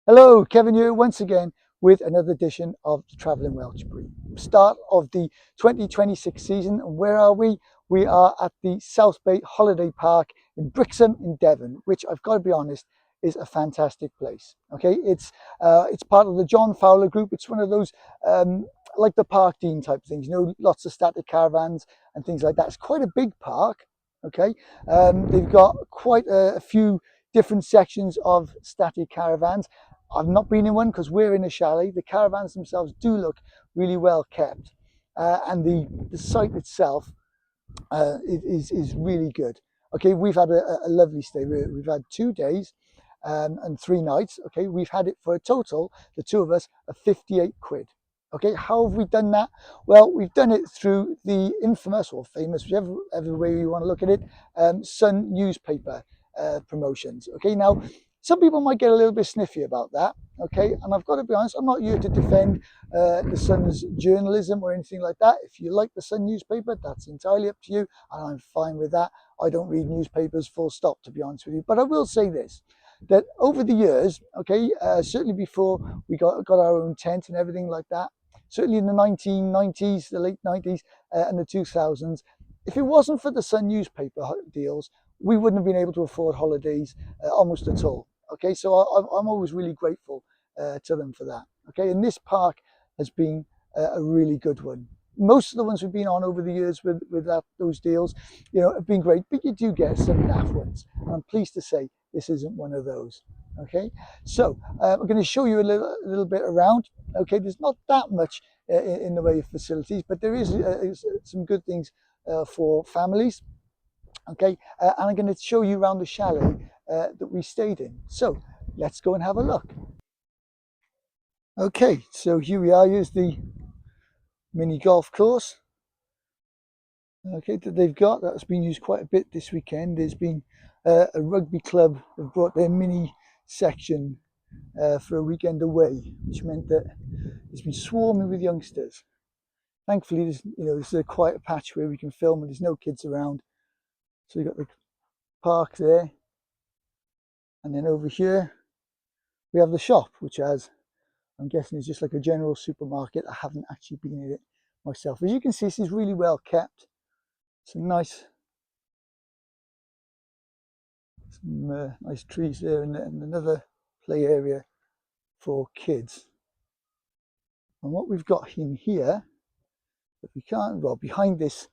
Hello, Kevin here once again with another edition of the Travelling Welsh Breed. Start of the 2026 season, and where are we? We are at the South Bay Holiday Park in Brixham in Devon, which I've got to be honest is a fantastic place. Okay, it's part of the John Fowler Group. It's one of those like the Park Dean type things. You know, lots of static caravans and things like that. It's quite a big park. Okay, they've got quite a few different sections of static caravans. I've not been in one because we're in a chalet. The caravans themselves do look really well kept, and the site itself is really good. Okay, we've had a lovely stay. We've had 2 days and 3 nights. Okay, we've had it for a total, the two of us, of 58 quid. Okay, how have we done that? Well, we've done it through the infamous or famous, whichever way you want to look at it, Sun newspaper promotions. Okay, now some people might get a little bit sniffy about that. Okay, and I've got to be honest, I'm not here to defend the Sun's journalism or anything like that. If you like the Sun newspaper, that's entirely up to you, and I'm fine with that. I don't read newspapers full stop, to be honest with you. But I will say this, that over the years, okay, certainly before we got our own tent and everything like that, certainly in the 1990s, the late 90s and the 2000s, if it wasn't for the Sun newspaper deals, we wouldn't have been able to afford holidays almost at all. Okay, so I'm always really grateful to them for that. Okay, and this park has been a really good one. Most of the ones we've been on over the years with those deals, you know, have been great, but you do get some naff ones. And I'm pleased to say this isn't one of those. Okay, so I'm going to show you a little bit around. Okay, there's not that much in the way of facilities, but there is some good things for families. Okay, and I'm going to show you around the chalet that we stayed in. So let's go and have a look. Okay, so here we are. Here's the mini golf course. Okay, that they've got. That's been used quite a bit this weekend. There's been a rugby club have brought their mini section for a weekend away, which meant that it's been swarming with youngsters. Thankfully, there's a quiet patch where we can film and there's no kids around. So you've got the park there, and then over here we have the shop, which I'm guessing is just like a general supermarket. I haven't actually been in it myself. As you can see, this is really well kept. Some nice trees there, and another play area for kids. And what we've got in here, that we can't, well, behind this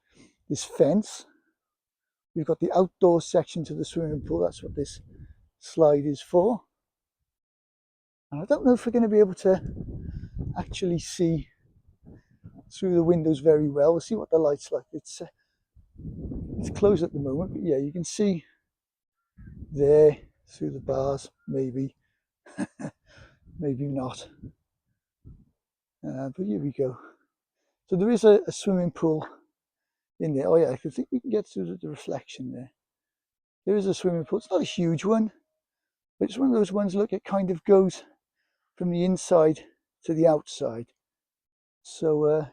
fence, we've got the outdoor section to the swimming pool. That's what this slide is for. And I don't know if we're going to be able to actually see through the windows very well. We'll see what the light's like. It's closed at the moment, but yeah, you can see there through the bars, maybe, maybe not. But here we go. So there is a swimming pool in there. Oh yeah, I think we can get through the reflection there. There is a swimming pool. It's not a huge one, but it's one of those ones, look, it kind of goes from the inside to the outside. So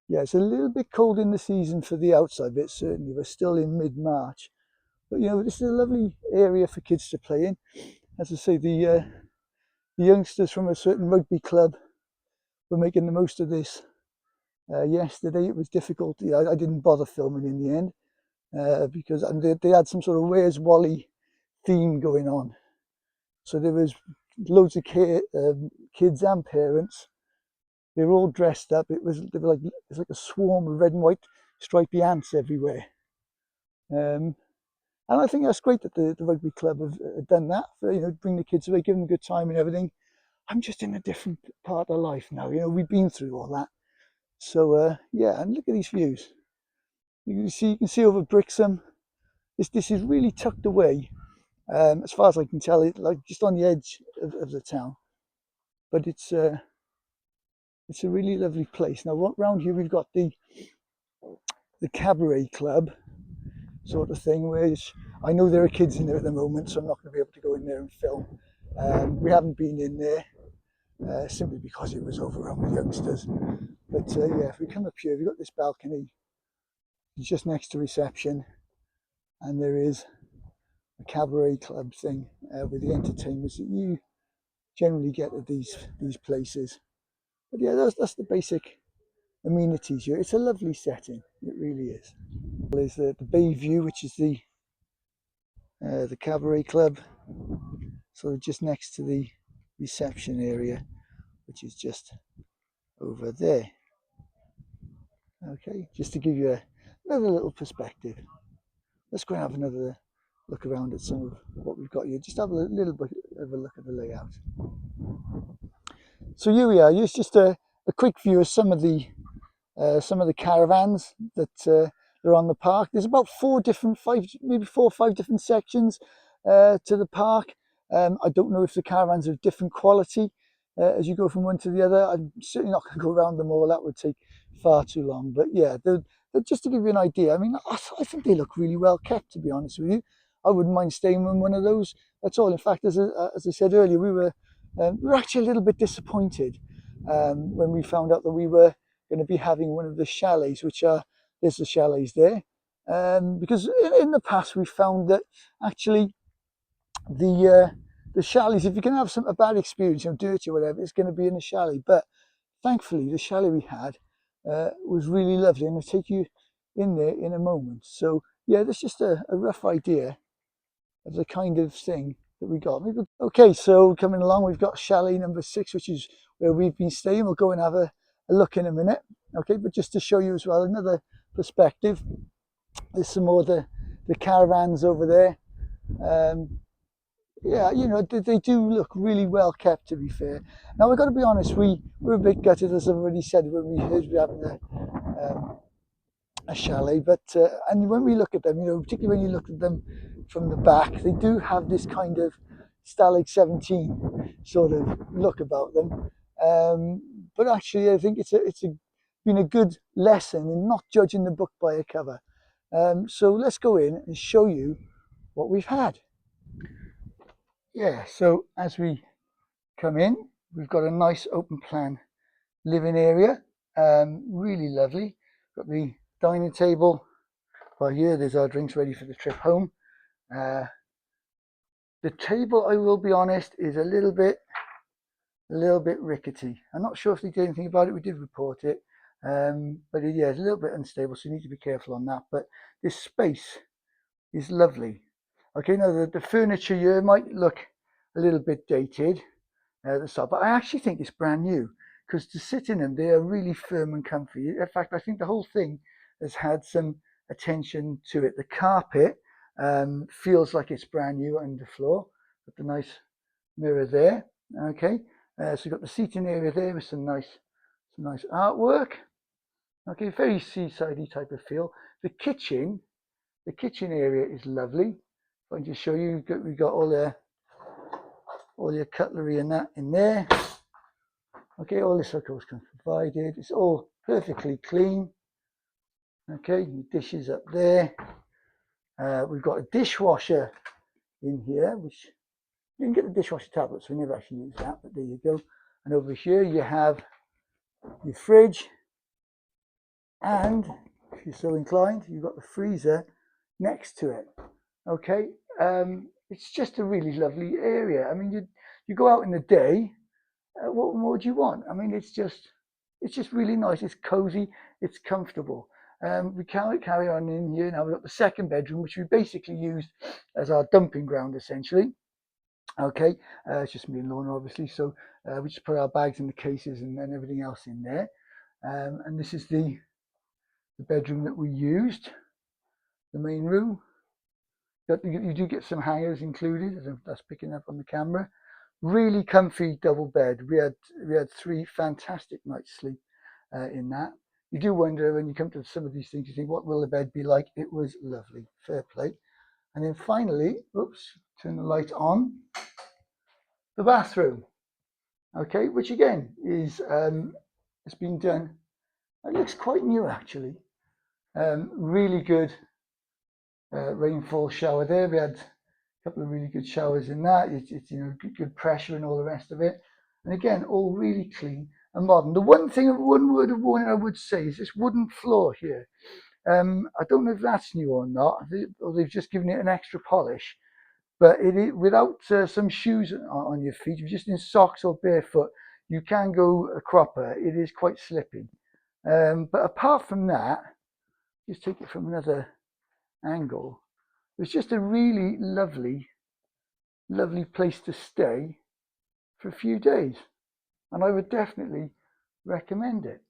yeah, it's a little bit cold in the season for the outside bit, certainly. We're still in mid-March. But this is a lovely area for kids to play in. As I say, the youngsters from a certain rugby club were making the most of this. Yesterday it was difficult. I didn't bother filming in the end because they had some sort of Where's Wally theme going on. So there was loads of kids and parents. They were all dressed up. It was like a swarm of red and white stripy ants everywhere. And I think that's great that the rugby club have done that. For, bring the kids away, give them a good time and everything. I'm just in a different part of life now. We've been through all that. So yeah, and look at these views. You can see over Brixham. This is really tucked away, as far as I can tell. It like just on the edge of the town, but it's a really lovely place. Now around here we've got the cabaret club sort of thing, which I know there are kids in there at the moment, so I'm not going to be able to go in there and film. We haven't been in there simply because it was overrun with youngsters. But yeah, if we come up here, we've got this balcony. It's just next to reception, and there is a cabaret club thing with the entertainments that you generally get at these places. But yeah, that's the basic amenities here. It's a lovely setting, it really is. There's the Bay View, which is the cabaret club, sort of just next to the reception area, which is just over there. Okay, just to give you another little perspective. Let's go and have another look around at some of what we've got here. Just have a little bit of a look at the layout. So here we are. Here's just a quick view of some of the caravans that are on the park. There's about maybe four or five different sections to the park. I don't know if the caravans are of different quality as you go from one to the other. I'm certainly not going to go around them all. That would take far too long. But yeah, they're just to give you an idea. I mean, I think they look really well kept, to be honest with you. I wouldn't mind staying in one of those at all. In fact, as I said earlier, we were actually a little bit disappointed when we found out that we were going to be having one of the chalets, there's the chalets there, because in the past we found that actually the chalets, if you can have a bad experience, dirty or whatever, it's going to be in the chalet. But thankfully the chalet we had was really lovely, and I'll take you in there in a moment. So yeah, that's just a rough idea of the kind of thing that we got. Okay, so coming along, we've got chalet number 6, which is where we've been staying. We'll go and have a look in a minute. Okay, but just to show you as well another perspective, there's some more the caravans over there. Yeah, you know, they do look really well kept, to be fair. Now, I've got to be honest, we were a bit gutted, as I've already said, when we heard we were having a chalet. But and when we look at them, you know, particularly when you look at them from the back, they do have this kind of Stalag 17 sort of look about them. But actually, I think it's been a good lesson in not judging the book by a cover. So let's go in and show you what we've had. Yeah, so as we come in, we've got a nice open plan living area, really lovely. Got the dining table. Well, here there's our drinks ready for the trip home. The table, I will be honest, is a little bit rickety. I'm not sure if they did anything about it. We did report it, but yeah, it's a little bit unstable, so you need to be careful on that. But this space is lovely. Okay, now the furniture here might look a little bit dated at the start, but I actually think it's brand new, because to sit in them, they are really firm and comfy. In fact, I think the whole thing has had some attention to it. The carpet feels like it's brand new on the floor, with the nice mirror there. Okay, so you've got the seating area there with some nice artwork. Okay, very seaside-y type of feel. The kitchen area is lovely. If I can just show you, we've got all your cutlery and that in there. Okay, all this of course comes provided. It's all perfectly clean. Okay, your dishes up there. We've got a dishwasher in here, which you can get the dishwasher tablets. We never actually use that, but there you go. And over here you have your fridge, and if you're so inclined, you've got the freezer next to it. Okay, it's just a really lovely area. I mean, you go out in the day, what more do you want? I mean, it's just really nice. It's cozy, it's comfortable. We carry on in here now. We've got the second bedroom, which we basically used as our dumping ground, essentially. Okay, it's just me and Lorna, obviously. So we just put our bags in the cases and everything else in there. And this is the bedroom that we used, the main room. You do get some hangers included, as that's picking up on the camera. Really comfy double bed. We had 3 fantastic nights sleep in that. You do wonder when you come to some of these things, you think, what will the bed be like? It was lovely, fair play. And then finally, oops, turn the light on. The bathroom, okay, which again is it's been done. It looks quite new actually. Really good rainfall shower there. We had a couple of really good showers in that. It's you know, good pressure and all the rest of it. And again, all really clean and modern. The one word of warning I would say is this wooden floor here. I don't know if that's new or not, or they've just given it an extra polish. but it is without some shoes on your feet, if you're just in socks or barefoot, you can go a cropper. It is quite slippy. But apart from that, just take it from another angle. It's just a really lovely, lovely place to stay for a few days, and I would definitely recommend it.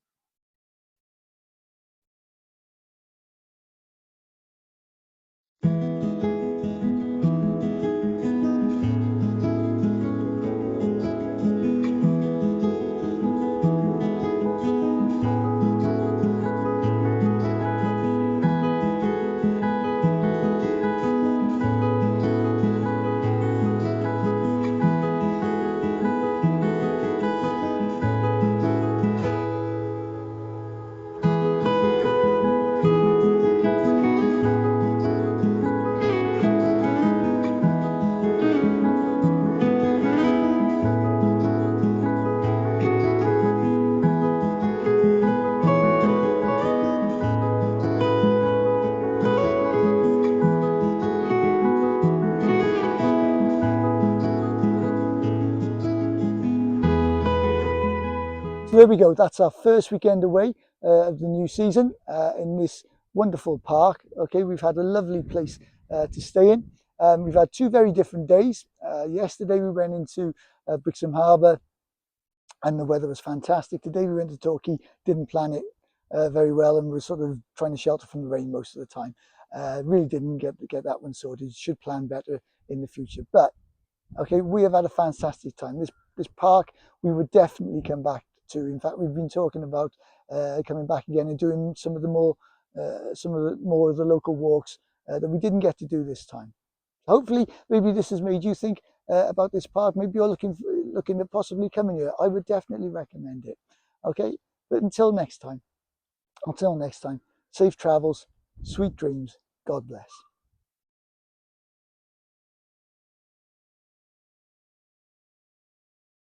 So there we go. That's our first weekend away of the new season in this wonderful park. Okay, we've had a lovely place to stay in. We've had two very different days. Yesterday we went into Brixham Harbour and the weather was fantastic. Today we went to Torquay, didn't plan it very well, and we were sort of trying to shelter from the rain most of the time. Really didn't get that one sorted. Should plan better in the future. But okay, we have had a fantastic time. This park we would definitely come back to. In fact, we've been talking about coming back again and doing some of the more of the local walks that we didn't get to do this time. Hopefully, maybe this has made you think about this park. Maybe you're looking at possibly coming here. I would definitely recommend it. Okay, but until next time, safe travels, sweet dreams. God bless.